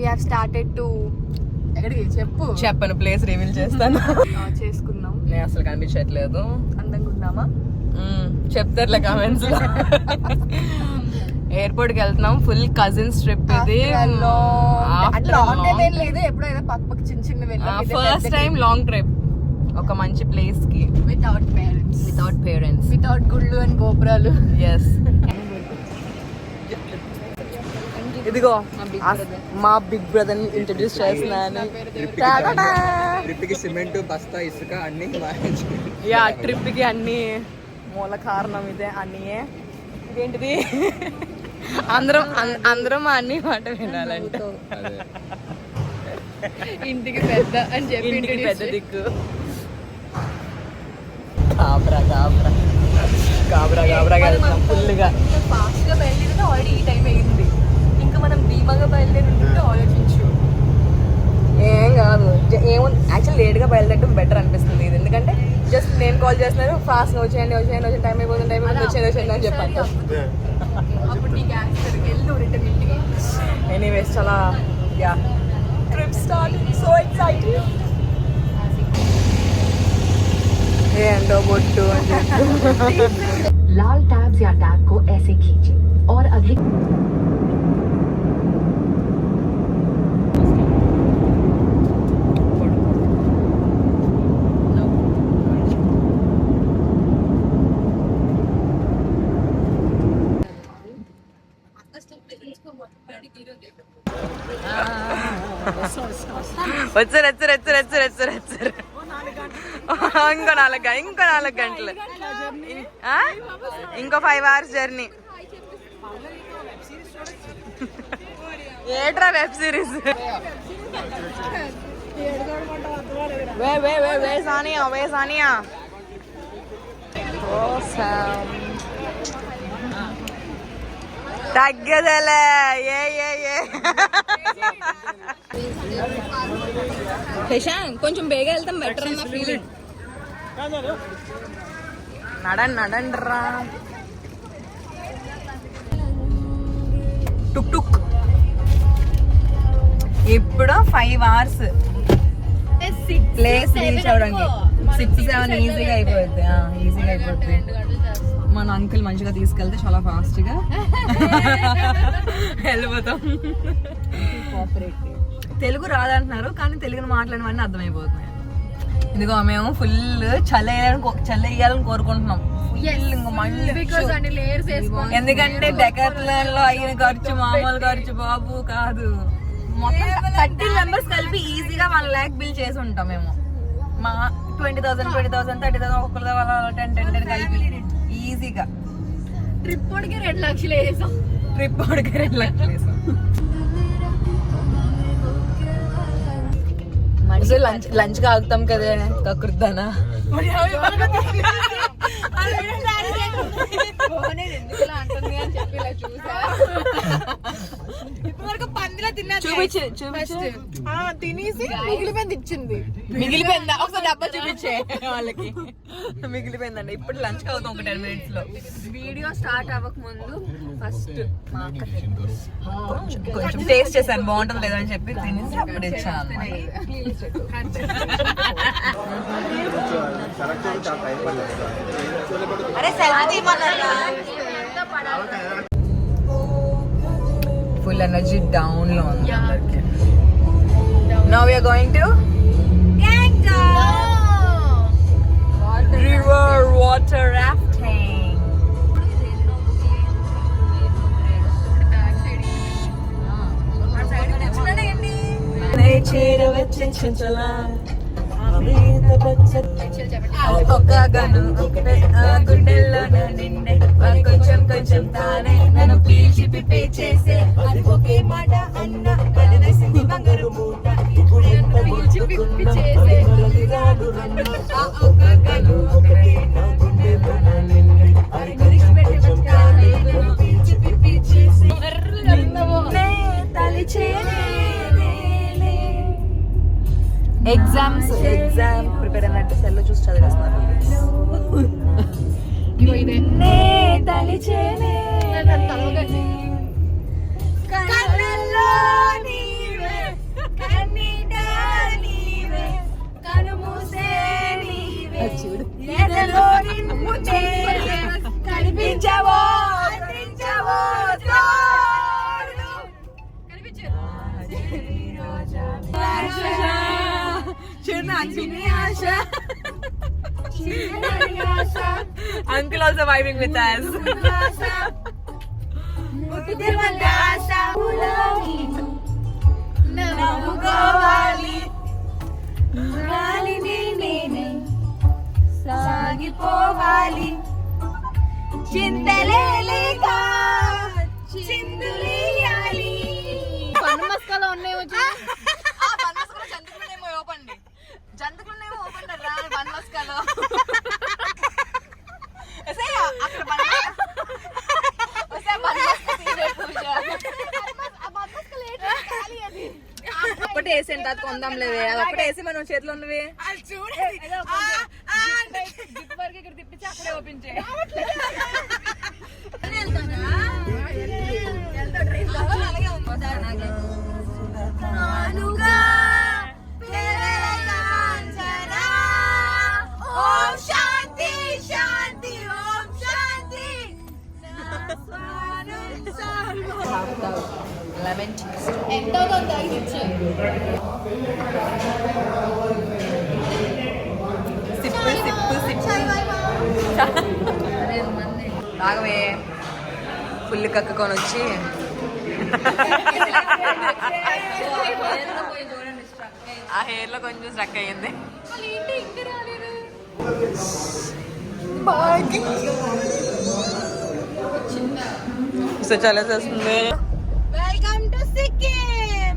we have started to చెప్పను place reveal చేస్తాను. చేసుకున్నాం. నేను అసలు కనిపించట్లేదు. అందంగా ఉన్నామా చెప్తారులే కామెంట్స్ లో. ఎయిర్పోర్ట్ కి వెళ్తున్నాం. ఫుల్ కజిన్స్ ట్రిప్ ఇది. ఫస్ట్ టైం లాంగ్ ట్రిప్ ఒక మంచి ప్లేస్ కి వితౌట్ పేరెంట్స్ వితౌట్ గుళ్ళు అండ్ గోపురాలు. ఎస్. ఇదిగో మా బిగ్ బ్రదర్ ని ఇంట్రడ్యూస్ చేస్తున్నాను. ట్రిప్ కి సిమెంట్ బస్తా ఇసుక అన్ని యా ట్రిప్ కి అన్ని మూల కారణం ఇదే. అన్నీ ఇదేంటిది అందరం అన్ని మాట వినాలంట. ఇంటికి పెద్ద అని చెప్పి ఇంటికి పెద్ద దిక్కు. కాబరా కాబరా కాబరా కాబరాగా వెళ్తాం ఫుల్గా. ఫాస్ట్ గా బయలుదేరితే ఆల్రెడీ ఈ టైం అయింది. ఇంకా మనం ధీమాగా బయలుదేరి ఆలోచించు. ఏం కాదు, ఏముంది యాక్చువల్ లేట్గా బయలుదేరడం బెటర్ అనిపిస్తుంది ఇది. ఎందుకంటే జస్ట్ నేను కాల్ చేస్తున్నాను, ఫాస్ట్గా వచ్చేయండి వచ్చేయండి టైం అయిపోతుంది వచ్చేయండి అని చెప్పాను. అప్పుడు నీ గ్యాస్ వెళ్ళు రిటర్న్ ఇంటికి. ఎనీవేస్ చాలా yeah trip starting so excited. ఏంటో బొట్టు అని చెప్పి. लाल टैब्स या टैब को ऐसे खींचें और अगली వచ్చారు ఇంకో 4 గంటలు, ఇంకో 5 hours జర్నీ. ఏట్రా వెబ్ సిరీస్? వే సానియా తగ్గదలే. శశాంక్ కొంచెం బేగా వెళ్తాం బెటర్ అన్న ఫీలింగ్. నడండి రా. టుక్ టుక్. ఇప్పుడు 5 hours ప్లేస్ రీచ్ అవడానికి. 6-7 ఈజీగా అయిపోద్ది. మన అంకుల్ మంచిగా తీసుకెళ్తే చాలా ఫాస్ట్ గా వెళ్ళిపోతాం. తెలుగు రాదంటున్నారు కానీ తెలుగును మాట్లాడమని అర్థమైపోతున్నాయి. ఇదిగో మేము ఫుల్ చల్లెయ్యాలని కోరుకుంటున్నాం. ఎందుకంటే డెకాథ్లాన్ లో అయిన ఖర్చు మామూలు ఖర్చు బాబు కాదు. మొత్తం 30 members కలిపి ఈజీగా 1 lakh బిల్ చేసి ఉంటాం మేము. మా 20,000 30,000 ఒక్కొక్కరు 10 కలిపి ఈజీగా. ట్రిప్ ఓడికి 2 లక్షలు వేసాం. లంచ్ గా ఆగుతాం కదా కకృద్దానా. తినేసి మిగిలిపోయింది ఇచ్చింది. మిగిలిపోయిందా? ఒకసారి డబ్బా చూపించే వాళ్ళకి. మిగిలిపోయిందండి. ఇప్పుడు లంచ్ అవుతాం ఒక 10 minutes లో. వీడియో స్టార్ట్ అవ్వక ముందు ఫస్ట్ కొంచెం టేస్ట్ చేశాను బాగుంటుంది లేదని చెప్పి తినేసి అప్పుడు ఇచ్చాను. అరే సెల్ఫీ ఫుల్ ఎనర్జీ డౌన్ లో ఉంది అందరికి. Now we are going to river water rafting. ఒక గను గుండెల్లో నిండే కొంచెం కొంచెం తానే నన్ను పీల్చి పిప్పే చేసే అది ఒకే మాట అన్న కడనేసింది బంగారు మూట పీల్చి పిప్పి చేసే ఒక గను గుండెల్లో నిండే కొంచెం తానే నన్ను పీల్చి పిప్పి చేసే ఎగ్జామ్ ప్రిపేర్ అన్నట్టు సెల్ చూసి చదివేస్తున్నారు. Uncle also vibing with us. సాగిపోవాలి చింతలేలేక చిందులేయాలి. పన్ను మస్కాలో ఉన్నాయి వచ్చి జంతుకులనేమో ఓపెన్ జంతుకులనేమో ఓపెన్ రా బన్మస్కాలో ఒకటి వేసి ఎంత కొందాం లేవే అది ఒకటి వేసి మనం చేతిలో ఉన్నవి ఇక్కడ తిప్పించి అక్కడే ఓపించే లెమన్ ఎంత అవుతుంది ఐదు ఇచ్చే సిప్పు సిప్పు సిప్పు రాగవే ఫుల్ కక్కుకొని వచ్చి ఆ హెయిర్ లో కొంచెం స్ట్రక్ అయ్యింది. సో చాలా వస్తుంది. Welcome to Sikkim.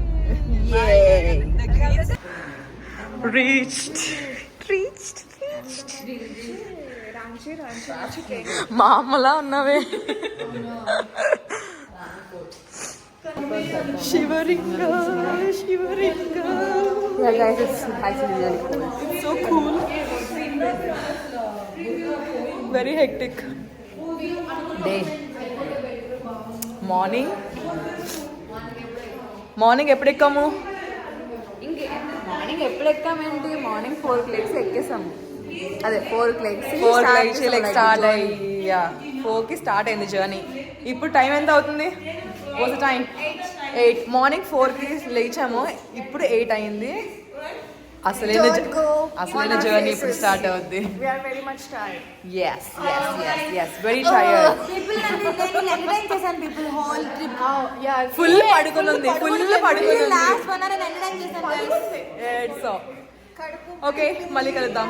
Reached. మా అమ్మలా ఉన్నావే. శివరింగా Yeah guys, it's actually really cool. It's so cool. Very hectic day. Morning ఎప్పుడు ఎక్కాము? మార్నింగ్ ఎప్పుడు ఎక్కామేంటి? Morning 4 legs ఎక్కేసాము. అదే 4 legs స్టార్ట్ అయ్యా 4కి స్టార్ట్ అయింది జర్నీ. ఇప్పుడు టైం ఎంత అవుతుంది? What the time? 8. మార్నింగ్ 4కి లేచాము, ఇప్పుడు 8 అయింది. అసలైన జర్నీ ఇప్పుడు స్టార్ట్ అవుద్ది. We are very much tired. Yes, very tired. People whole trip. Yeah. Full పడుకుని ఉంది. Last 1 hour and entertain చేశాను guys. ఓకే మళ్ళీ కలుద్దాం.